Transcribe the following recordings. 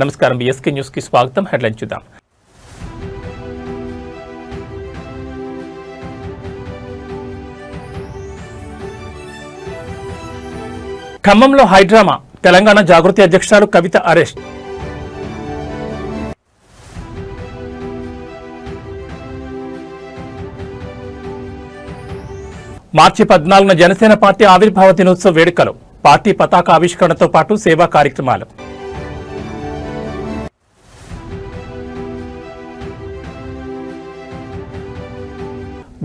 నమస్కారం. BSK news కి స్వాగతం. హెడ్లైన్ చూద్దాం. ఖమ్మంలో హైడ్రామా, తెలంగాణ జాగృతి అధ్యక్షురాలు కవిత అరెస్ట్. మార్చి 14న జనసేన పార్టీ ఆవిర్భావ దినోత్సవ వేడుకలు, పార్టీ పతాక ఆవిష్కరణతో పాటు సేవా కార్యక్రమాలు.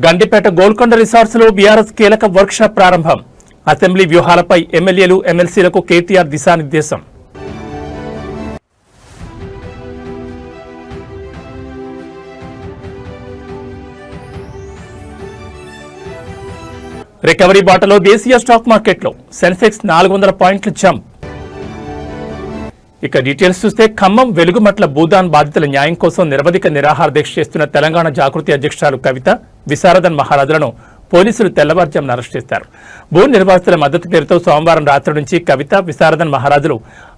గండిపేట గోల్కొండ రిసార్ట్స్ లో బీఆర్ఎస్ కీలక వర్క్ షాప్ ప్రారంభం. అసెంబ్లీ వ్యూహాలపై ఎమ్మెల్యేలు, ఎమ్మెల్సీలకు కేటీఆర్ దిశానిర్దేశం. రికవరీ బాటలో దేశీయ స్టాక్ మార్కెట్లో సెన్సెక్స్ 400 పాయింట్ల జంప్. ఇక డీటెయిల్స్ చూస్తే ఖమ్మం వెలుగుమట్ల భూదాన్ బాధితుల న్యాయం కోసం నిరవధిక నిరాహార దీక్ష చేస్తున్న తెలంగాణ జాగృతి అధ్యక్షురాలు కవిత, విశారదన్ మహారాజులను పోలీసులు తెల్లవారుజామున అరెస్ట్ చేశారు. భూ నిర్వాసితుల మద్దతు పేరుతో సోమవారం రాత్రి నుంచి కవిత, విశారదన్ మహారాజులు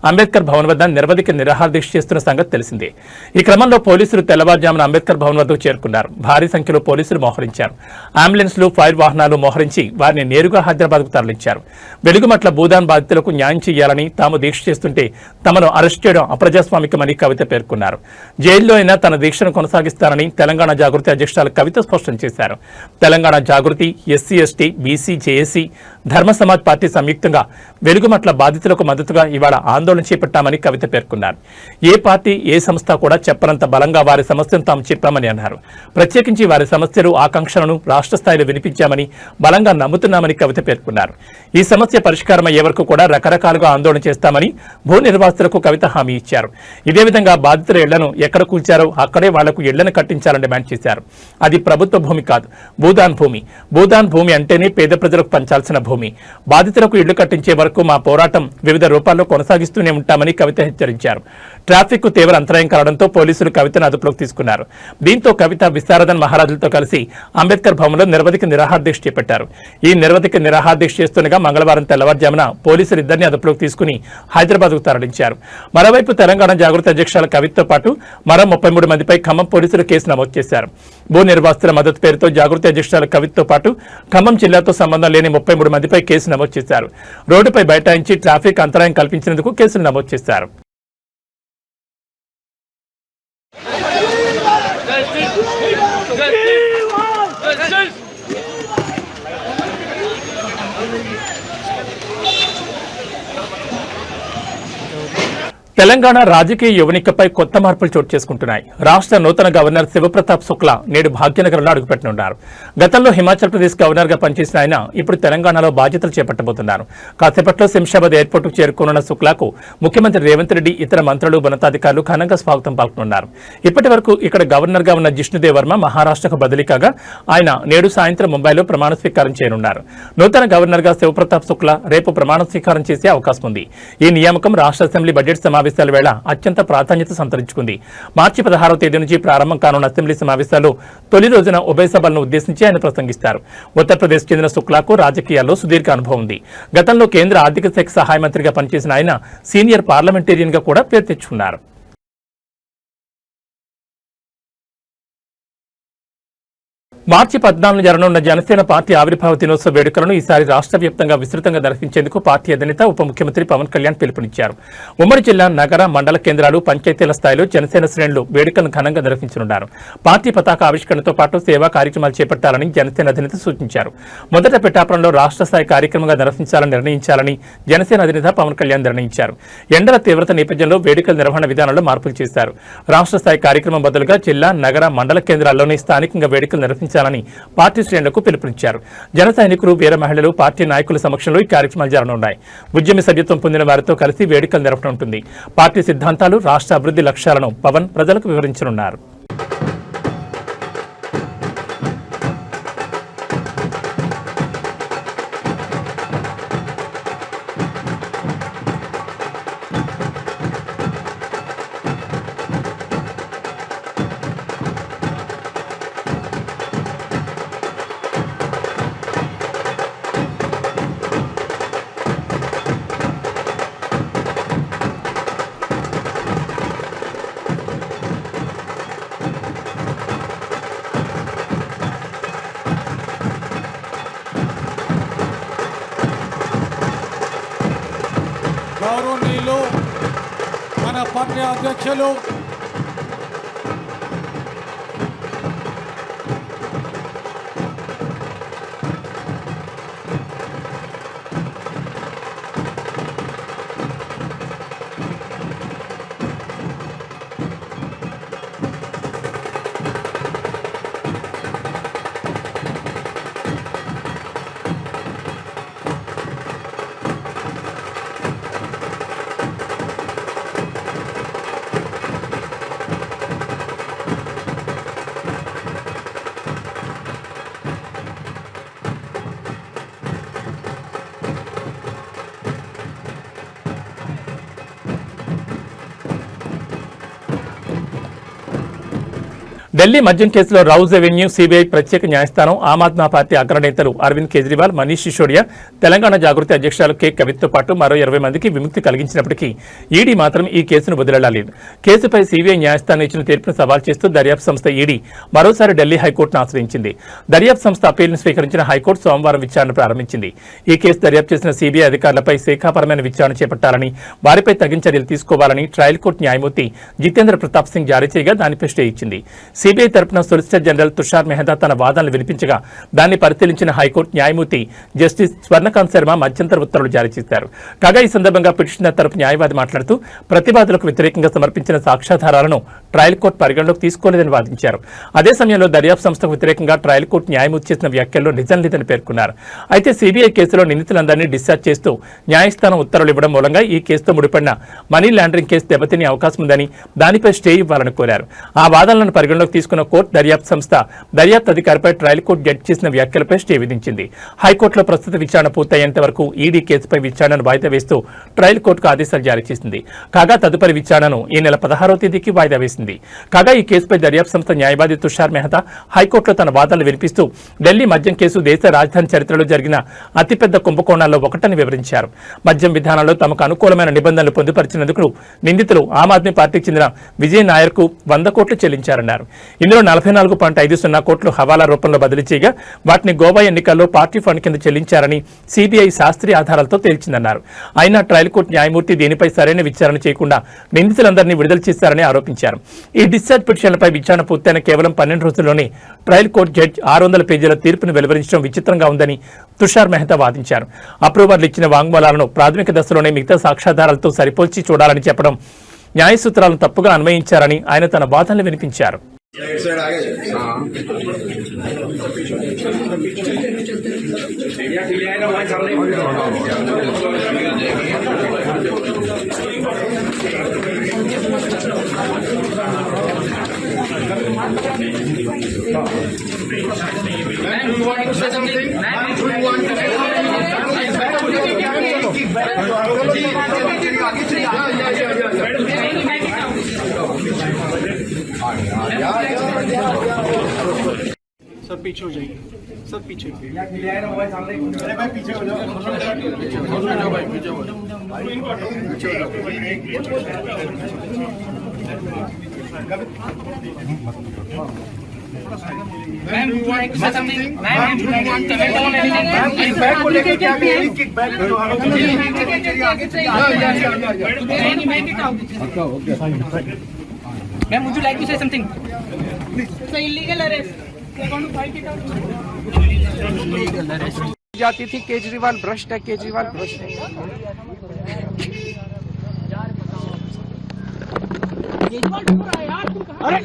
అంబేద్కర్ భవన్ వద్ద నిరవధిక నిరాహార దీక్ష చేస్తున్న సంగతి తెలిసిందే. ఈ క్రమంలో పోలీసులు తెల్లవారుజామున అంబేద్కర్ భవన్ వద్దకు చేరుకున్నారు. భారీ సంఖ్యలో పోలీసులు మోహరించారు. అంబులెన్స్లు, ఫైర్ వాహనాలు మోహరించి వారిని నేరుగా హైదరాబాద్కు తరలించారు. వెలుగుమట్ల భూదాన్ బాధితులకు న్యాయం చేయాలని తాము దీక్ష చేస్తుంటే తమను అరెస్ట్ చేయడం అప్రజాస్వామికమని కవిత పేర్కొన్నారు. జైల్లో అయినా తన దీక్షను కొనసాగిస్తానని తెలంగాణ జాగృతి అధ్యక్షురాలు కవిత స్పష్టం చేశారు. తెలంగాణ జాగృతి, ఎస్సీ, ఎస్టీ, బీసీ, జేఏసీ, ధర్మ సమాజ్ పార్టీ సంయుక్తంగా వెలుగుమట్ల బాధితులకు మద్దతుగా ఇవాళ ఆందోళన చేపట్టామని కవిత పేర్కొన్నారు. ఏ పార్టీ, ఏ సంస్థ కూడా చెప్పనంత బలంగా వారి సమస్యను తాము చెప్పామని అన్నారు. ప్రత్యేకించి వారి సమస్యలు, ఆకాంక్షలను రాష్ట్ర స్థాయిలో వినిపించామని బలంగా నమ్ముతున్నామని కవిత పేర్కొన్నారు. ఈ సమస్య పరిష్కారం అయ్యే వరకు కూడా రకరకాలుగా ఆందోళన చేస్తామని భూ నిర్వాసితులకు కవిత హామీ ఇచ్చారు. ఇదే విధంగా బాధితుల ఇళ్లను ఎక్కడ కూల్చారో అక్కడే వాళ్లకు ఇళ్లను కట్టించాలని డిమాండ్ చేశారు. అది ప్రభుత్వ భూమి కాదు, భూదాన్ భూమి. భూదాన్ భూమి అంటేనే పేద ప్రజలకు పంచాల్సిన భూమి. బాధితులకు ఇళ్లు కట్టించే వరకు మా పోరాటం వివిధ రూపాల్లో కొనసాగిస్తూనే ఉంటామని కవిత హెచ్చరించారు. ట్రాఫిక్ కు తీవ్ర అంతరాయం కావడంతో పోలీసులు కవితను అదుపులోకి తీసుకున్నారు. దీంతో కవిత, విశారదన్ మహారాజులతో కలిసి అంబేద్కర్ భవన్లో నిరవధిక నిరాహార దీక్ష చేపట్టారు. ఈ నిరవధిక నిరాహార దీక్ష చేస్తుండగా మంగళవారం తెల్లవారుజామున పోలీసులు ఇద్దరిని అదుపులోకి తీసుకుని హైదరాబాద్కు తరలించారు. మరోవైపు తెలంగాణ జాగృతి అధ్యక్షురాలు కవితతో పాటు మరో 33 మందిపై ఖమ్మం పోలీసులు కేసు నమోదు చేశారు. భూ నిర్వాసితుల మద్దతు పేరుతో జాగృతి అధ్యక్షురాలు కవితతో పాటు ఖమ్మం జిల్లాతో సంబంధం లేని 33 మందిపై కేసు నమోదు చేశారు. రోడ్డుపై బైఠాయించి ట్రాఫిక్ అంతరాయం కల్పించినందుకు కేసులు నమోదు చేశారు. తెలంగాణ రాజకీయ యువనికపై కొత్త మార్పులు చోటు చేసుకుంటున్నాయి. రాష్ట్ర నూతన గవర్నర్ శివప్రతాప్ శుక్లా నేడు భాగ్యనగరంలో అడుగుపెట్టనున్నారు. గతంలో హిమాచల్ ప్రదేశ్ గవర్నర్ గా పనిచేసిన ఆయన ఇప్పుడు తెలంగాణలో బాధ్యతలు చేపట్టబోతున్నారు. కాసేపట్లో శంషాబాద్ ఎయిర్పోర్టుకు చేరుకోనున్న శుక్లాకు ముఖ్యమంత్రి రేవంత్ రెడ్డి, ఇతర మంత్రులు, ఉన్నతాధికారులు ఘనంగా స్వాగతం పలుకుతున్నారు. ఇప్పటి వరకు ఇక్కడ గవర్నర్ గా ఉన్న జిష్ణుదేవ్ వర్మ మహారాష్ట్రకు బదిలీ కాగా ఆయన నేడు సాయంత్రం ముంబైలో ప్రమాణ స్వీకారం చేయనున్నారు. నూతన గవర్నర్ గా శివప్రతాప్ శుక్లా రేపు ప్రమాణ స్వీకారం చేసే అవకాశం ఉంది. ఈ నియామకం రాష్ట్ర అసెంబ్లీ బడ్జెట్ సమావేశాల వేళ అత్యంత ప్రాధాన్యత సంతరించుకుంది. మార్చి 16వ తేదీ నుంచి ప్రారంభం కానున్న అసెంబ్లీ సమావేశాల్లో తొలి రోజున ఉభయ సభలను ఉద్దేశించి ఆయన ప్రసంగిస్తారు. ఉత్తరప్రదేశ్ చెందిన శుక్లాకు రాజకీయాల్లో సుదీర్ఘ అనుభవం ఉంది. గతంలో కేంద్ర ఆర్థిక శాఖ సహాయ మంత్రిగా పనిచేసిన ఆయన సీనియర్ పార్లమెంటేరియన్ గా కూడా పేరు తెచ్చుకున్నారు. మార్చి 14న జరగనున్న జనసేన పార్టీ ఆవిర్భావ దినోత్సవ వేడుకలను ఈసారి రాష్ట్ర వ్యాప్తంగా విస్తృతంగా నిర్వహించేందుకు పార్టీ అధినేత, ఉప ముఖ్యమంత్రి పవన్ కళ్యాణ్ పిలుపునిచ్చారు. ఉమ్మడి జిల్లా, నగర, మండల కేంద్రాలు, పంచాయతీల స్థాయిలో జనసేన శ్రేణులు వేడుకలను ఘనంగా నిర్వహించనున్నారు. పార్టీ పతాక ఆవిష్కరణతో పాటు సేవా కార్యక్రమాలు చేపట్టాలని జనసేన అధినేత సూచించారు. మొదట పిఠాపురంలో రాష్ట్ర స్థాయి కార్యక్రమంగా నిర్వహించాలని నిర్ణయించాలని జనసేన అధినేత పవన్ కళ్యాణ్ నిర్ణయించారు. ఎండల తీవ్రత నేపథ్యంలో వేడుకల నిర్వహణ విధానంలో మార్పులు చేశారు. రాష్ట్ర స్థాయి కార్యక్రమం బదులుగా జిల్లా, నగర, మండల కేంద్రాల్లోనే స్థానికంగా వేడుకలు నిర్వహించాలని పార్టీ శ్రేణులకు పిలుపునిచ్చారు. జన సైనికులు, వీర మహిళలు, పార్టీ నాయకుల సమక్షంలో ఈ కార్యక్రమాలు జరగనున్నాయి. ఉద్యమ సభ్యత్వం పొందిన వారితో కలిసి వేడుకలు జరపనుంటుంది. పార్టీ సిద్ధాంతాలు, రాష్ట్ర అభివృద్ధి లక్ష్యాలను పవన్ ప్రజలకు వివరించనున్నారు. మన పార్టీ అధ్యక్షులు ఢిల్లీ మద్యం కేసులో రౌజ్ రెవెన్యూ సిబిఐ ప్రత్యేక న్యాయస్థానం ఆమ్ ఆద్మీ పార్టీ అగ్రనేతలు అరవింద్ కేజ్రీవాల్, మనీష్ సిసోడియా, తెలంగాణ జాగృతి అధ్యక్షురాలు కె కవితతో పాటు మరో 20 మందికి విముక్తి కలిగించినప్పటికీ ఈడీ మాత్రం ఈ కేసును వదిలేలేదు. కేసుపై సిబిఐ న్యాయస్థానం ఇచ్చిన తీర్పును సవాల్ చేస్తూ దర్యాప్తు సంస్థ ఈడీ మరోసారి ఢిల్లీ హైకోర్టును ఆశ్రయించింది. దర్యాప్తు సంస్థ అప్పీలును స్వీకరించిన హైకోర్టు సోమవారం విచారణ ప్రారంభించింది. ఈ కేసు దర్యాప్తు చేసిన సిబిఐ అధికారులపై శాఖాపరమైన విచారణ చేపట్టాలని, వారిపై తగిన చర్యలు తీసుకోవాలని ట్రయల్ కోర్టు న్యాయమూర్తి జితేంద్ర ప్రతాప్ సింగ్ జారీ చేయగా దానిపై స్టే ఇచ్చింది. సిబిఐ తరపున సొలిసిటర్ జనరల్ తుషార్ మెహతా తన వాదనలు వినిపించగా దాన్ని పరిశీలించిన హైకోర్టు న్యాయమూర్తి జస్టిస్ స్వర్ణకాంత్ శర్మ మధ్యంతర ఉత్తర్వులు జారీ చేశారు. కాగా ఈ సందర్భంగా పిటిషనర్ తరపు న్యాయవాది మాట్లాడుతూ ప్రతివాదులకు వ్యతిరేకంగా సమర్పించిన సాక్ష్యాధారాలను ట్రయల్ కోర్టు పరిగణలోకి తీసుకోలేదని వాదించారు. అదే సమయంలో దర్యాప్తు సంస్థకు వ్యతిరేకంగా ట్రయల్ కోర్టు న్యాయమూర్తి చేసిన వ్యాఖ్యల్లో నిజం లేదని పేర్కొన్నారు. అయితే సిబిఐ కేసులో నిందితులందరినీ డిశ్చార్జ్ చేస్తూ న్యాయస్థానం ఉత్తర్వులు ఇవ్వడం మూలంగా ఈ కేసుతో ముడిపడిన మనీ లాండరింగ్ కేసు దెబ్బతినే అవకాశం ఉందని, దానిపై స్టే ఇవ్వాలని కోరారు. ఆ వాదనలను పరిగణలోకి తీసుకున్న కోర్టు దర్యాప్తు సంస్థ దర్యాప్తు అధికారిపై ట్రయల్ కోర్టు జడ్జి చేసిన వ్యాఖ్యలపై స్టే విధించింది. హైకోర్టులో ప్రస్తుత విచారణ పూర్తయ్యేంత వరకు ఈడీ కేసుపై విచారణను వాయిదా వేస్తూ ట్రయల్ కోర్టుకు ఆదేశాలు జారీ చేసింది. కాగా తదుపరి విచారణను ఈ నెల 16వ తేదీకి వాయిదా వేసింది. కాగా ఈ కేసుపై దర్యాప్తు సంస్థ న్యాయవాది తుషార్ మెహతా హైకోర్టులో తన వాదనలు వినిపిస్తూ ఢిల్లీ మద్యం కేసు దేశ రాజధాని చరిత్రలో జరిగిన అతిపెద్ద కుంభకోణాల్లో ఒకటని వివరించారు. మద్యం విధానంలో తమకు అనుకూలమైన నిబంధనలు పొందుపరిచినందుకు నిందితులు ఆమ్ ఆద్మీ పార్టీకి చెందిన విజయ్ నాయర్కు 100 కోట్లు చెల్లించారన్నారు. ఇందులో 44.50 కోట్లు హవాలా రూపంలో బదిలీ చేయగా వాటిని గోవా ఎన్నికల్లో పార్టీ ఫండ్ కింద చెల్లించారని సిబిఐ శాస్త్రీయ ఆధారాలతో తేల్చిందన్నారు. అయినా ట్రయల్ కోర్టు న్యాయమూర్తి దీనిపై సరైన విచారణ చేయకుండా నిందితులందరినీ విడుదల చేశారని ఆరోపించారు. ఈ డిశ్చార్జ్ పిటిషన్లపై విచారణ పూర్తయిన కేవలం 12 రోజుల్లోనే ట్రయల్ కోర్టు జడ్జి 600 పేజీల తీర్పును వెలువరించడం విచిత్రంగా ఉందని తుషార్ మెహతా వాదించారు. అప్రూవర్లు ఇచ్చిన వాంగ్మూలాలను ప్రాథమిక దశలోనే మిగతా సాక్ష్యాధారాలతో సరిపోల్చి చూడాలని చెప్పడం న్యాయ సూత్రాలను తప్పుగా అన్వయించారని ఆయన తన వాదనలు వినిపించారు. सर पीछे हो जाइए, सर पीछे। अरे भाई पीछे हो जाओ, भाई पीछे हो जाओ। Ma'am, you want to say something? Ma'am, you want to comment on anything? इस बैग को लेकर क्या भी एक kick bag low. Ma'am, would you like to say something? It's an illegal arrest. They're going to fight it out. Illegal arrest. जाती थी केजरीवाल भ्रष्ट है, केजरीवाल भ्रष्ट है। अरे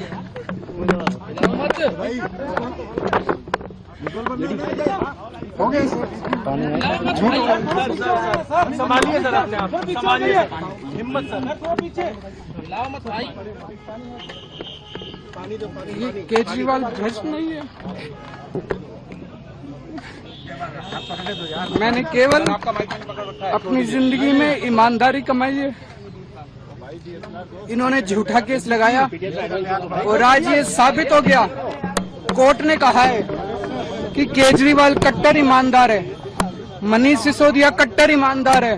हो गए संभालिए सर, अपने आप संभालिए, हिम्मत सर, पीछे लाओ मत भाई। ये केजरीवाल भ्रष्ट नहीं है। मैंने केवल अपनी जिंदगी में ईमानदारी कमाई है। इन्होंने झूठा केस लगाया और आज ये साबित हो गया। कोर्ट ने कहा है कि केजरीवाल कट्टर ईमानदार है, मनीष सिसोदिया कट्टर ईमानदार है,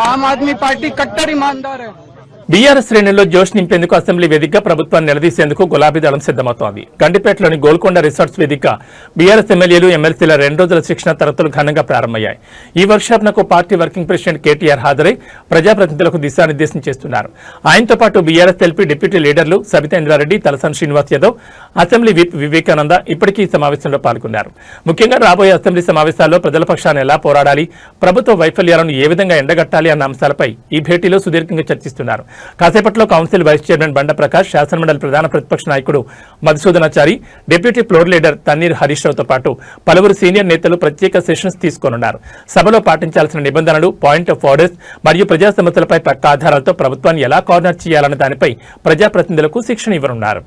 आम आदमी पार्टी कट्टर ईमानदार है। బీఆర్ఎస్ శ్రేణుల్లో జోష్ నింపేందుకు అసెంబ్లీ వేదికగా ప్రభుత్వాన్ని నిలదీసేందుకు గులాబీ దళం సిద్దమవుతోంది. గండిపేటలోని గోల్కొండ రిసార్ట్స్ వేదిక బీఆర్ఎస్ ఎమ్మెల్యేలు ఎమ్మెల్సీల 2 రోజుల శిక్షణ తరగతులు ఘనంగా ప్రారంభమయ్యాయి. ఈ వర్క్షాప్నకు పార్టీ వర్కింగ్ ప్రెసిడెంట్ కేటీఆర్ హాజరై ప్రజాప్రతినిధులకు దిశానిర్దేశం చేస్తున్నారు. ఆయనతో పాటు బీఆర్ఎస్ ఎల్పీ డిప్యూటీ లీడర్లు సబితా ఇంద్రారెడ్డి, తలసాని శ్రీనివాస్ యాదవ్, అసెంబ్లీ విప్ వివేకానంద ఇప్పటికీ ఈ సమావేశంలో పాల్గొన్నారు. ముఖ్యంగా రాబోయే అసెంబ్లీ సమావేశాల్లో ప్రజల పక్షాన ఎలా పోరాడాలి, ప్రభుత్వ వైఫల్యాలను ఏ విధంగా ఎండగట్టాలి అన్న అంశాలపై ఈ భేటీలో సుదీర్ఘంగా చర్చిస్తున్నారు. కాసేపట్లో కౌన్సిల్ వైస్ చైర్మన్ బండ ప్రకాష్, శాసనమండలి ప్రధాన ప్రతిపక్ష నాయకుడు Madhusudhanachari, deputy floor leader Thanneer Harish రావుతో పాటు పలువురు సీనియర్ నేతలు ప్రత్యేక సెషన్స్ తీసుకోనున్నారు. సభలో పాటించాల్సిన నిబంధనలు, పాయింట్ ఆఫ్ ఆర్డర్స్ మరియు ప్రజా సమస్యలపై పక్క ఆధారాలతో ప్రభుత్వాన్ని ఎలా కోఆర్డినేట్ చేయాలన్న దానిపై ప్రజాప్రతినిధులకు శిక్షణ ఇవ్వనున్నారు.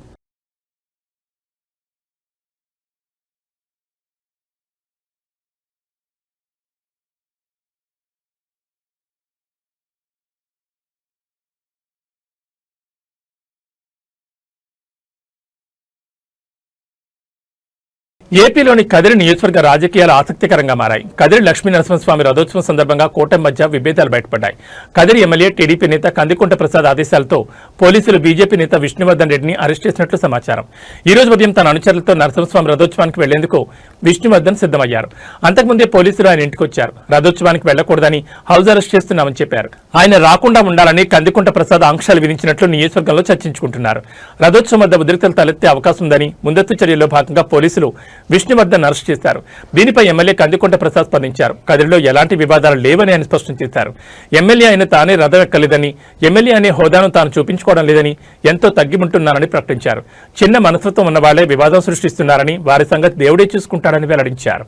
ఏపీలోని కదిరి నియోజకవర్గ రాజకీయాలు ఆసక్తికరంగా మారాయి. కదిరి లక్ష్మీ నరసింహస్వామి రథోత్సవం సందర్భంగా కూటమి మధ్య విభేదాలు బయటపడ్డాయి. కదిరి ఎమ్మెల్యే టీడీపీ నేత కందికుంట ప్రసాద్ ఆదేశాలతో పోలీసులు బీజేపీ నేత విష్ణువర్ధన్ రెడ్డిని అరెస్ట్ చేసినట్లు సమాచారం. ఈ రోజు ఉదయం తన అనుచరులతో నరసింహస్వామి రథోత్సవానికి వెళ్లేందుకు విష్ణువర్ధన్ సిద్దమయ్యారు. అంతకుముందే పోలీసులు ఆయన ఇంటికొచ్చారు. రథోత్సవానికి వెళ్లకూడదని హౌస్ అరెస్ట్ చేస్తున్నామని చెప్పారు. ఆయన రాకుండా ఉండాలని కందికుంట ప్రసాద్ ఆంక్షలు విధించినట్లు నియోజకవర్గంలో చర్చించుకుంటున్నారు. రథోత్సవం వద్ద ఉద్రిక్తలు తలెత్తే అవకాశం ఉందని ముందస్తు చర్యల్లో భాగంగా పోలీసులు విష్ణువర్ధన్ అరెస్ట్ చేశారు. దీనిపై ఎమ్మెల్యే కందికుంట ప్రసాద్ స్పందించారు. కదిరిలో ఎలాంటి వివాదాలు లేవని ఆయన స్పష్టం చేశారు. ఎమ్మెల్యే అయిన తానే రథం ఎక్కలేదని, ఎమ్మెల్యే అనే హోదాను తాను చూపించుకోవడం లేదని, ఎంతో తగ్గిముంటున్నారని ప్రకటించారు. చిన్న మనస్తత్వం ఉన్న వాళ్లే వివాదం సృష్టిస్తున్నారని, వారి సంగతి దేవుడే చూసుకుంటారని వెల్లడించారు.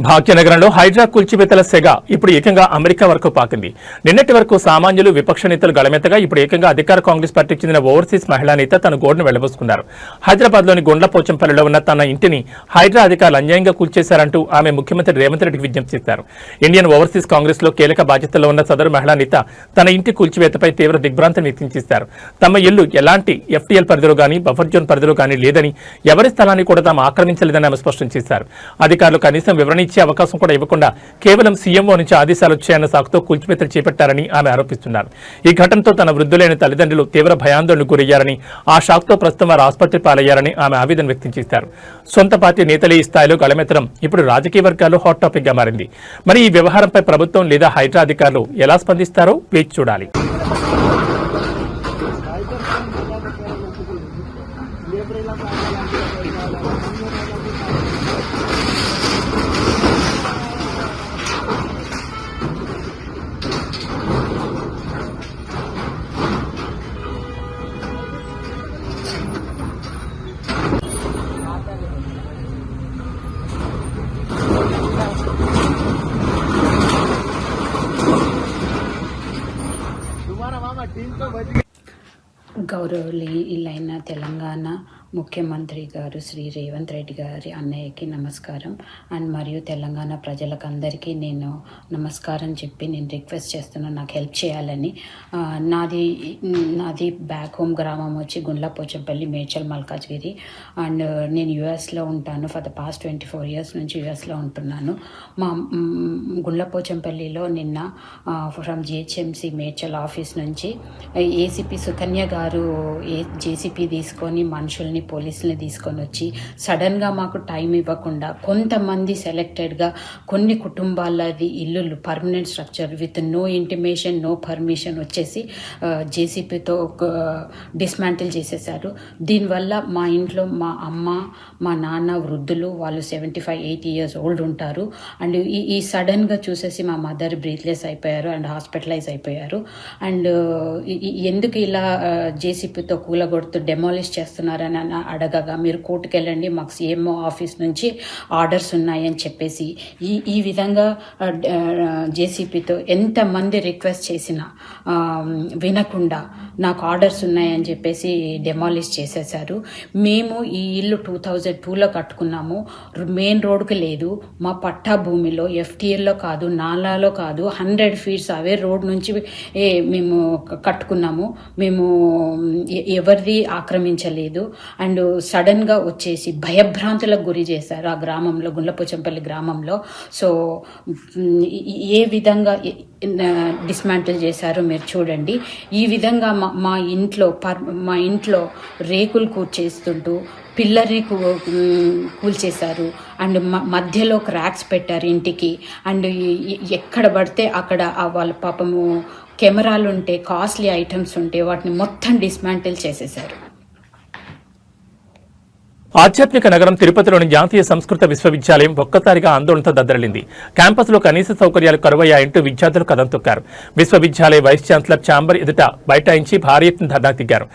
భాగ్యనగరంలో హైడ్రా కూల్చివేతల సెగ ఇప్పుడు ఏకంగా అమెరికా వరకు పాకింది. నిన్నటి వరకు సామాన్యులు, విపక్ష నేతలు గళమెత్తగా ఇప్పుడు ఏకంగా అధికార కాంగ్రెస్ పార్టీకి చెందిన ఓవర్సీస్ మహిళా నేత తన గోడును వెళ్లబోసుకున్నారు. హైదరాబాద్లోని గుండ్లపోచంపల్లిలో ఉన్న తన ఇంటిని హైడ్రా అధికారులు అన్యాయంగా కూల్చేశారంటూ ఆమె ముఖ్యమంత్రి రేవంత్ రెడ్డికి విజ్ఞప్తి చేశారు. ఇండియన్ ఓవర్సీస్ కాంగ్రెస్ లో కీలక బాధ్యతల్లో ఉన్న సదరు మహిళా నేత తన ఇంటి కూల్చివేతపై తీవ్ర దిగ్భ్రాంతిని వ్యక్తం చేశారు. తమ ఇల్లు ఎలాంటి ఎఫ్టీఎల్ పరిధిలో గానీ, బఫర్ జోన్ పరిధిలో గానీ లేదని, ఎవరి స్థలాన్ని కూడా తాము ఆక్రమించలేదని ఆమె స్పష్టం చేశారు. అధికారులు కనీసం వివరణ ఇచ్చే అవకాశం కూడా ఇవ్వకుండా కేవలం సీఎంఓ నుంచి ఆదేశాలు వచ్చాయన్న సాకుతో కూల్చివేతలు చేపట్టారని ఆమె ఆరోపిస్తున్నారు. ఈ ఘటనతో తన వృద్ధులైన తల్లిదండ్రులు తీవ్ర భయాందోళనకు గురయ్యారని, ఆ షాక్తో ప్రస్తుతం వారు ఆసుపత్రి పాలయ్యారని ఆమె ఆవేదన వ్యక్తం చేశారు. సొంత పార్టీ నేతలే ఈ స్థాయిలో గళమెత్తడం ఇప్పుడు రాజకీయ వర్గాల్లో హాట్ టాపిక్ గా మారింది. మరి ఈ వ్యవహారంపై ప్రభుత్వం లేదా హైడ్రా అధికారులు ఎలా స్పందిస్తారో వేచి చూడాలి. గౌరవనీయులైన తెలంగాణ ముఖ్యమంత్రి గారు శ్రీ రేవంత్ రెడ్డి గారి అన్నయ్యకి నమస్కారం. అండ్ మరియు తెలంగాణ ప్రజలకు అందరికీ నేను నమస్కారం చెప్పి నేను రిక్వెస్ట్ చేస్తున్నాను, నాకు హెల్ప్ చేయాలని. నాది బ్యాక్ హోమ్ గ్రామం వచ్చి గుండ్లపోచంపల్లి, మేడ్చల్, మల్కాజ్గిరి. అండ్ నేను యుఎస్లో ఉంటాను. ఫర్ ద పాస్ట్ 24 years నుంచి యుఎస్లో ఉంటున్నాను. మా గుండ్లపోచంపల్లిలో నిన్న ఫ్రమ్ జిహెచ్ఎంసీ మేడ్చల్ ఆఫీస్ నుంచి ఏసీపీ సుకన్య గారు జేసీపీ తీసుకొని మనుషుల్ని, పోలీసుల్ని తీసుకొని వచ్చి సడన్గా మాకు టైం ఇవ్వకుండా కొంతమంది సెలెక్టెడ్గా కొన్ని కుటుంబాలది ఇల్లులు permanent structure with no intimation, no permission వచ్చేసి జేసీపీతో డిస్మాంటిల్ చేసేసారు. దీనివల్ల మా ఇంట్లో మా అమ్మ, మా నాన్న వృద్ధులు, వాళ్ళు 75-80 years old ఉంటారు. అండ్ ఈ సడన్గా చూసేసి మా మదర్ బ్రీత్లెస్ అయిపోయారు అండ్ హాస్పిటలైజ్ అయిపోయారు. అండ్ ఎందుకు ఇలా జేసీపీతో కూలగొడుతూ డెమాలిష్ చేస్తున్నారని అని అడగగా మీరు కోర్టుకు వెళ్ళండి, మాకు సీఎంఓ ఆఫీస్ నుంచి ఆర్డర్స్ ఉన్నాయని చెప్పేసి ఈ విధంగా జేసీపీతో ఎంతమంది రిక్వెస్ట్ చేసినా వినకుండా నాకు ఆర్డర్స్ ఉన్నాయని చెప్పేసి డెమాలిష్ చేసేసారు. మేము ఈ ఇల్లు 2002లో కట్టుకున్నాము. మెయిన్ రోడ్డుకి లేదు, మా పట్టా భూమిలో ఎఫ్టీఎల్లో కాదు, నాలాలో కాదు, 100 ఫీట్స్ అవే రోడ్ నుంచి మేము కట్టుకున్నాము. మేము ఎవరిది ఆక్రమించలేదు. అండ్ సడన్గా వచ్చేసి భయభ్రాంతులకు గురి చేశారు ఆ గ్రామంలో, గుండ్లపోచంపల్లి గ్రామంలో. సో ఏ విధంగా డిస్మాంటిల్ చేశారో మీరు చూడండి. ఈ విధంగా మా ఇంట్లో రేకులు కూర్చేస్తుంటూ పిల్లర్ని కూల్చేశారు. అండ్ మధ్యలో క్రాక్స్ పెట్టారు ఇంటికి. అండ్ ఎక్కడ పడితే అక్కడ వాళ్ళ పాపము కెమెరాలు ఉంటే, కాస్ట్లీ ఐటమ్స్ ఉంటే వాటిని మొత్తం డిస్మాంటిల్ చేసేశారు. ఆధ్యాత్మిక నగరం తిరుపతిలోని జాతీయ సంస్కృత విశ్వవిద్యాలయం ఒక్కసారిగా ఆందోళనతో దద్దరిల్లింది. క్యాంపస్లో కనీస సౌకర్యాలు కరువయ్యాయంటూ విద్యార్థులు కదం తొక్కారు. విశ్వవిద్యాలయ వైస్ ఛాన్సలర్ ఛాంబర్ ఎదుట బైఠాయించి భారీ ఎత్తున ధర్నా దిగారు.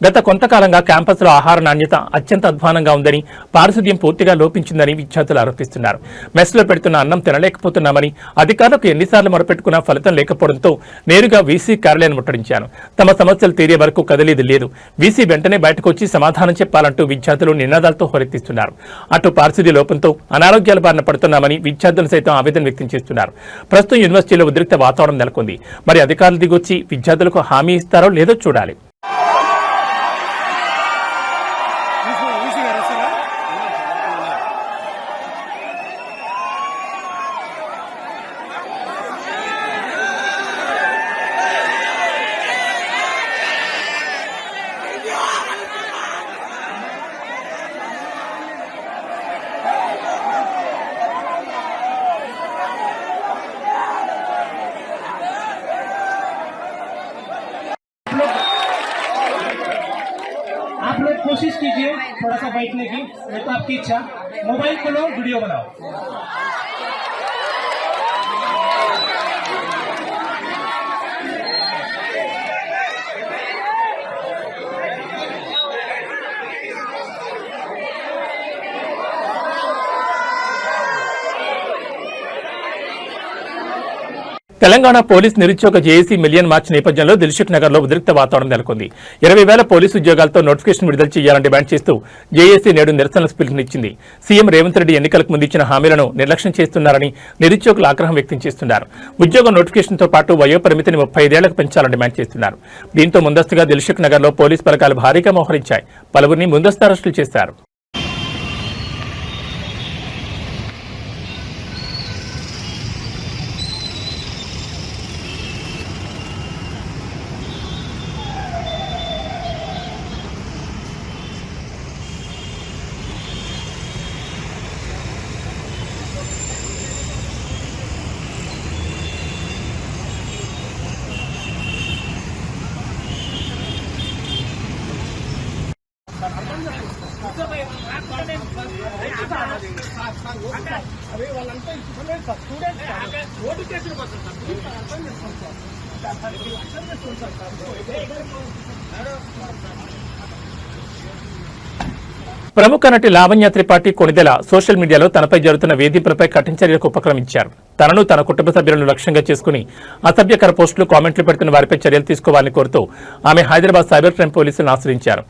గత కొంతకాలంగా క్యాంపస్లో ఆహార నాణ్యత అత్యంత అధ్వానంగా ఉందని, పారిశుద్ధ్యం పూర్తిగా లోపించిందని విద్యార్థులు ఆరోపిస్తున్నారు. మెస్లో పెడుతున్న అన్నం తినలేకపోతున్నామని, అధికారులకు ఎన్నిసార్లు మొరపెట్టుకున్నా ఫలితం లేకపోవడంతో నేరుగా వీసీ కార్యాలయాన్ని ముట్టడించాను. తమ సమస్యలు తీరే వరకు కదిలేది లేదు, వీసీ వెంటనే బయటకు వచ్చి సమాధానం చెప్పాలంటూ విద్యార్థులు నినాదాలతో హోరెత్తిస్తున్నారు. అటు పారిశుద్ధ్య లోపంతో అనారోగ్యాల బారిన పడుతున్నామని విద్యార్థులు సైతం ఆవేదన వ్యక్తం చేస్తున్నారు. ప్రస్తుతం యూనివర్సిటీలో ఉద్రిక్త వాతావరణం నెలకొంది. మరి అధికారులు దిగొచ్చి విద్యార్థులకు హామీ ఇస్తారో లేదో చూడాలి. आप लोग कोशिश कीजिए थोड़ा सा बैठने की, नहीं तो आपकी इच्छा। मोबाइल खोलो, वीडियो बनाओ। తెలంగాణ పోలీస్ నిరుద్యోగ జేఏసీ మిలియన్ మార్చ్ నేపథ్యంలో దిల్సుఖ్ నగర్ లో ఉద్రిక్త వాతావరణం నెలకొంది. 20,000 పోలీసు ఉద్యోగాలతో నోటిఫికేషన్ విడుదల చేయాలని డిమాండ్ చేస్తూ జేఏసీ నేడు నిరసనలకు పిలుపునిచ్చింది. సీఎం రేవంత్ రెడ్డి ఎన్నికలకు ముందు ఇచ్చిన హామీలను నిర్లక్ష్యం చేస్తున్నారని నిరుద్యోగులు ఆగ్రహం వ్యక్తం చేస్తున్నారు. ఉద్యోగ నోటిఫికేషన్తో పాటు వయోపరిమితిని 35 ఏళ్లకు పెంచాలని డిమాండ్ చేస్తున్నారు. దీంతో ముందస్తుగా దిల్సుఖ్ నగర్ లో పోలీసు బలగాలు భారీగా మోహరించాయి. పలువురిని ముందస్తు అరెస్టులు చేశారు. ప్రముఖ నటి లావణ్య త్రిపాఠి కొణిదెల సోషల్ మీడియాలో తనపై జరుగుతున్న వేధింపులపై కఠిన చర్యలకు ఉపక్రమించారు. తనను తన కుటుంబ సభ్యులను లక్ష్యంగా చేసుకుని అసభ్యకర పోస్టులు, కామెంట్లు పెడుతున్న వారిపై చర్యలు తీసుకోవాలని కోరుతూ ఆమె హైదరాబాద్ సైబర్ క్రైమ్ పోలీసులను ఆశ్రయించారు.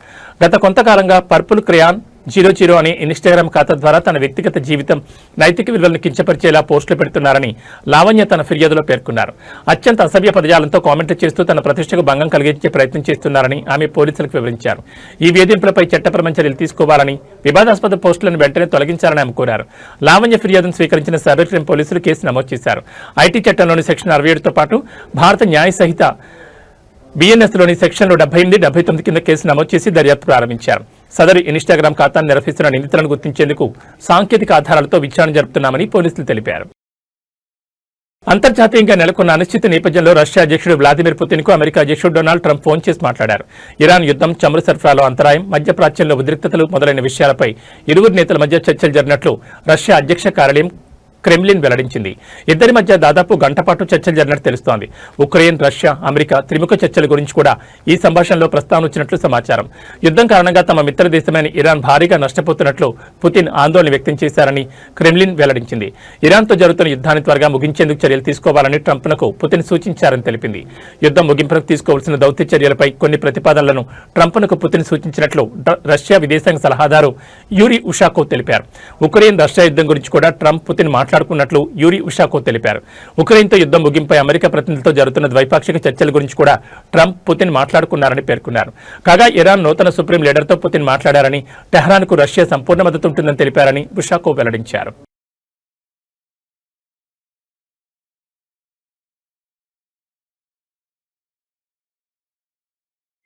గత కొంతకాలంగా పర్పుల్ క్రేయాన్ 00 అనే ఇన్స్టాగ్రామ్ ఖాతా ద్వారా తన వ్యక్తిగత జీవితం, నైతిక విలువలను కించపరిచేలా పోస్టులు పెడుతున్నారని లావణ్య తన ఫిర్యాదులో పేర్కొన్నారు. అత్యంత అసభ్య పదజాలంతో కామెంట్లు చేస్తూ తన ప్రతిష్టకు భంగం కలిగించే ప్రయత్నం చేస్తున్నారని ఆమె పోలీసులకు వివరించారు. ఈ వేధింపులపై చట్టపరమైన చర్యలు తీసుకోవాలని, వివాదాస్పద పోస్టులను వెంటనే తొలగించాలని ఆమె కోరారు. లావణ్య ఫిర్యాదును స్వీకరించిన సైబర్ క్రైమ్ పోలీసులు కేసు నమోదు చేశారు. ఐటీ చట్టంలోని సెక్షన్ 67తో పాటు భారత న్యాయ సంహిత బిఎన్ఎస్లోని సెక్షన్లు 78, 79 కింద కేసు నమోదు చేసి దర్యాప్తు ప్రారంభించారు. సదరు ఇన్స్టాగ్రామ్ ఖాతాను నిర్వహిస్తున్న నిందితులను గుర్తించేందుకు సాంకేతిక ఆధారాలతో విచారణ జరుపుతున్నామని పోలీసులు తెలిపారు. అంతర్జాతీయంగా నెలకొన్న అనిశ్చిత నేపథ్యంలో రష్యా అధ్యక్షుడు వ్లాదిమిర్ పుతిన్ కు అమెరికా అధ్యక్షుడు డొనాల్డ్ ట్రంప్ ఫోన్ చేసి మాట్లాడారు. ఇరాన్ యుద్ధం, చమురు సరఫరాలో అంతరాయం, మధ్యప్రాచ్యంలో ఉద్రిక్తతలు మొదలైన విషయాలపై ఇరువురు నేతల మధ్య చర్చలు జరిగినట్లు రష్యా అధ్యక్ష కార్యాలయం క్రెమ్లిన్ వెల్లడించింది. ఇద్దరి మధ్య దాదాపు గంట పాటు చర్చలు జరిగినట్టు తెలుస్తోంది. ఉక్రెయిన్, రష్యా, అమెరికా త్రిముఖ చర్చల గురించి కూడా ఈ సంభాషణలో ప్రస్తావన వచ్చినట్లు సమాచారం. యుద్ధం కారణంగా తమ మిత్ర దేశమైన ఇరాన్ భారీగా నష్టపోతున్నట్లు పుతిన్ ఆందోళన వ్యక్తం చేశారని క్రెమ్లిన్ వెల్లడించింది. ఇరాన్తో జరుగుతున్న యుద్ధాన్ని త్వరగా ముగించేందుకు చర్యలు తీసుకోవాలని ట్రంప్నకు పుతిన్ సూచించారని తెలిపింది. యుద్ధం ముగింపునకు తీసుకోవాల్సిన దౌత్య చర్యలపై కొన్ని ప్రతిపాదనలను ట్రంప్నకు పుతిన్ సూచించినట్లు రష్యా విదేశాంగ సలహాదారు యూరీ ఉషాకోవ్ తెలిపారు. ఉక్రెయిన్, రష్యా యుద్ధం గురించి కూడా ట్రంప్, పుతిన్ మాట్లాడుకున్నట్లు యూరీ ఉషాకోవ్ తెలిపారు. ఉక్రెయిన్తో యుద్ధం ముగింపై అమెరికా ప్రతినిధులతో జరుగుతున్న ద్వైపాక్షిక చర్చల గురించి కూడా ట్రంప్, పుతిన్ మాట్లాడుకున్నారని పేర్కొన్నారు. కాగా ఇరాన్ నూతన సుప్రీం లీడర్తో పుతిన్ మాట్లాడారని, టెహ్రాన్కు రష్యా సంపూర్ణ మద్దతు ఉంటుందని తెలిపారని ఉషాకోవ్ వెల్లడించారు.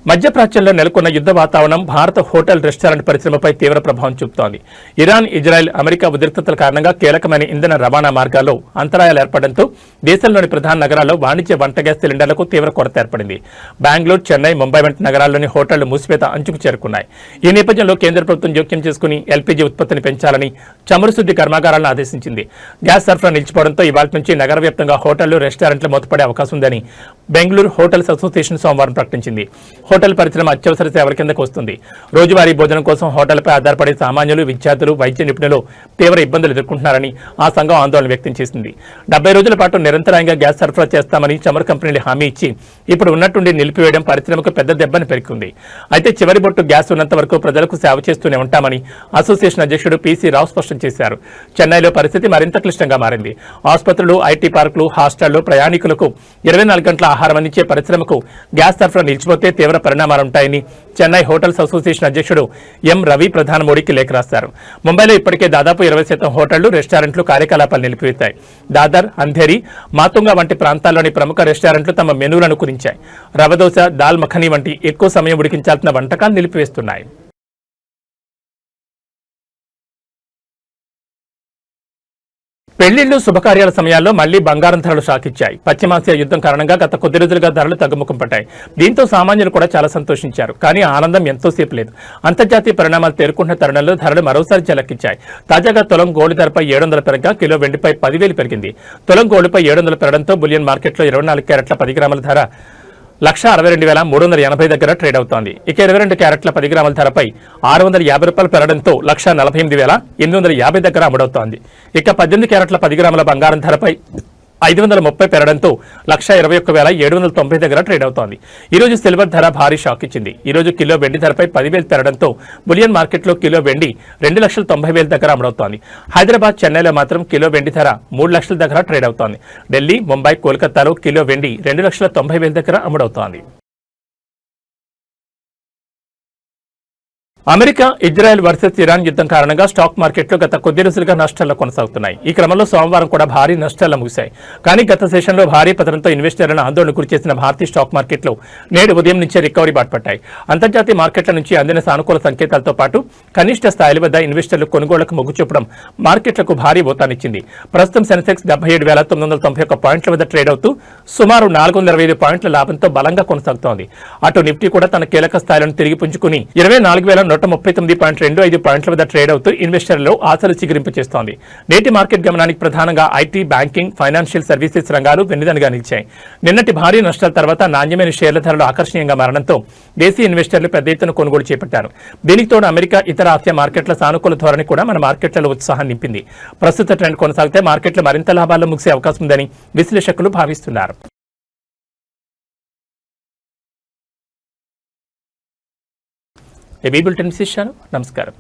మధ్యప్రాచ్యంలో నెలకొన్న యుద్ధ వాతావరణం భారత హోటల్, రెస్టారెంట్ పరిశ్రమపై తీవ్ర ప్రభావం చూపుతోంది. ఇరాన్, ఇజ్రాయెల్, అమెరికా ఉద్రిక్తతల కారణంగా కీలకమైన ఇంధన రవాణా మార్గాల్లో అంతరాయాలు ఏర్పడడంతో దేశంలోని ప్రధాన నగరాల్లో వాణిజ్య వంట గ్యాస్ సిలిండర్లకు తీవ్ర కొరత ఏర్పడింది. బెంగళూరు, చెన్నై, ముంబై వంటి నగరాల్లోని హోటళ్లు మూసివేత అంచుకు చేరుకున్నాయి. ఈ నేపథ్యంలో కేంద్ర ప్రభుత్వం జోక్యం చేసుకుని ఎల్పీజీ ఉత్పత్తిని పెంచాలని చమురు శుద్ధి కర్మాగారాలను ఆదేశించింది. గ్యాస్ సరఫరా నిలిచిపోవడంతో ఇవాళ నుంచి నగర వ్యాప్తంగా హోటళ్లు, రెస్టారెంట్లు మూతపడే అవకాశం ఉందని బెంగళూరు హోటల్స్ అసోసియేషన్ సోమవారం ప్రకటించింది. హోటల్ పరిశ్రమ అత్యవసర సేవల కిందకు వస్తుంది. రోజువారీ భోజనం కోసం హోటల్పై ఆధారపడే సామాన్యులు, విద్యార్థులు, వైద్య నిపుణులు తీవ్ర ఇబ్బందులు ఎదుర్కొంటున్నారని ఆ సంఘం ఆందోళన వ్యక్తం చేసింది. 70 రోజుల పాటు నిరంతరాయంగా గ్యాస్ సరఫరా చేస్తామని చమురు కంపెనీలు హామీ ఇచ్చి ఇప్పుడు ఉన్నట్టుండి నిలిపివేయడం పరిశ్రమకు పెద్ద దెబ్బని పేర్కొంది. అయితే చివరి బొట్టు గ్యాస్ ఉన్నంత వరకు ప్రజలకు సేవ చేస్తూనే ఉంటామని అసోసియేషన్ అధ్యక్షుడు పీసీ రావు స్పష్టం చేశారు. చెన్నైలో పరిస్థితి మరింత క్లిష్టంగా మారింది. ఆసుపత్రులు, ఐటీ పార్కులు, హాస్టళ్లు ప్రయాణికులకు 24 గంటల ఆహారం అందించే పరిశ్రమకు గ్యాస్ సరఫరా నిలిచిపోతే తీవ్ర పరిణామాలుంటాయని చెన్నై హోటల్స్ అసోసియేషన్ అధ్యక్షుడు ఎం రవి ప్రధాని మోడీకి లేఖ రాశారు. ముంబైలో ఇప్పటికే దాదాపు 20% హోటళ్లు, రెస్టారెంట్లు కార్యకలాపాలు నిలిపివేశాయి. దాదర్, అంధేరి, మాతుంగా వంటి ప్రాంతాల్లోని ప్రముఖ రెస్టారెంట్లు తమ మెనూలను కుదించాయి. రవదోశ, దాల్ మఖనీ వంటి ఎక్కువ సమయం ఉడికించాల్సిన వంటకాలు నిలిపివేస్తున్నాయి. పెళ్లిళ్లు, శుభకార్యాల సమయాల్లో మళ్లీ బంగారం ధరలు షాకిచ్చాయి. పశ్చిమాసియా యుద్ధం కారణంగా గత కొద్ది రోజులుగా ధరలు తగ్గుముఖం పట్టాయి. దీంతో సామాన్యులు కూడా చాలా సంతోషించారు. కానీ ఆనందం ఎంతోసేపు లేదు. అంతర్జాతీయ పరిణామాలు తేరుకుంటున్న తరుణంలో ధరలు మరోసారి జలెక్కించాయి. తాజాగా తులం గోల్డ్ ధరపై 700 పెరగగా కిలో వెండిపై 10,000 పెరిగింది. తులం గోల్డ్పై 700 పెరగడంతో బులియన్ మార్కెట్లో 24 క్యారెట్ల 10 గ్రాముల ధర 1,62,380 దగ్గర ట్రేడ్ అవుతోంది. ఇక 22 క్యారెట్ల 10 గ్రాముల ధరపై 650 రూపాయలు పెరగడంతో 1,48,850 దగ్గర అమ్ముడవుతోంది. ఇక 18 క్యారెట్ల 10 గ్రాముల బంగారం ధరపై 530 పెరగడంతో 1,21,790 దగ్గర ట్రేడ్ అవుతోంది. ఈ రోజు సిల్వర్ ధర భారీ షాక్ ఇచ్చింది. ఈ రోజు కిలో వెండి ధరపై 10,000 పెరగడంతో బులియన్ మార్కెట్లో కిలో వెండి 2,90,000 దగ్గర అమ్ముడవుతోంది. హైదరాబాద్, చెన్నైలో మాత్రం కిలో వెండి ధర 3 లక్షల దగ్గర ట్రేడ్ అవుతోంది. ఢిల్లీ, ముంబై, కోల్కతాలో కిలో వెండి 2,90,000 దగ్గర అమ్ముడవుతోంది. అమెరికా, ఇజ్రాయెల్ వర్సెస్ ఇరాన్ యుద్ధం కారణంగా స్టాక్ మార్కెట్లు గత కొద్ది రోజులుగా నష్టాల్లో కొనసాగుతున్నాయి. ఈ క్రమంలో సోమవారం కూడా భారీ నష్టాల్లో ముగిశాయి. కానీ గత సెషన్లో భారీ పతనంతో ఇన్వెస్టర్లను ఆందోళన గురిచేసిన భారతీయ స్టాక్ మార్కెట్లు నేడు ఉదయం నుంచే రికవరీ బాటపట్టాయి. అంతర్జాతీయ మార్కెట్ల నుంచి అందిన సానుకూల సంకేతాలతో పాటు కనిష్ట స్థాయిల వద్ద ఇన్వెస్టర్లు కొనుగోళ్లకు మొగ్గు చూపడం మార్కెట్లకు భారీ ఊతాన్నిచ్చింది. ప్రస్తుతం సెన్సెక్స్ 77,991 పాయింట్ల వద్ద ట్రేడ్ అవుతూ సుమారు 425 పాయింట్ల లాభంతో బలంగా కొనసాగుతోంది. అటు నిఫ్టీ కూడా తన కీలక స్థాయిలను తిరిగి పుంజుకుని 24,139.25 పాయింట్ల వద్ద ట్రేడ్ అవుతూ ఇన్వెస్టర్లలో ఆశలు చిగురింపు చేస్తోంది. నేటి మార్కెట్ గమనానికి ప్రధానంగా ఐటీ, బ్యాంకింగ్, ఫైనాన్షియల్ సర్వీసెస్ రంగాలు వెన్నుదన్నుగా నిలిచాయి. నిన్నటి భారీ నష్టాల తర్వాత నాణ్యమైన షేర్ల ధరలు ఆకర్షణీయంగా మారడంతో దేశీయ ఇన్వెస్టర్లు పెద్ద ఎత్తున కొనుగోలు చేపట్టారు. దీనికి తోడు అమెరికా, ఇతర ఆసియా మార్కెట్ల సానుకూల ధోరణి కూడా మన మార్కెట్లలో ఉత్సాహం నింపింది. ప్రస్తుత ట్రెండ్ కొనసాగితే మార్కెట్లు మరింత లాభాల్లో ముగిసే అవకాశం ఉందని విశ్లేషకులు భావిస్తున్నారు. ఏబీ బులెటిన్ విశేషాలు. నమస్కారం.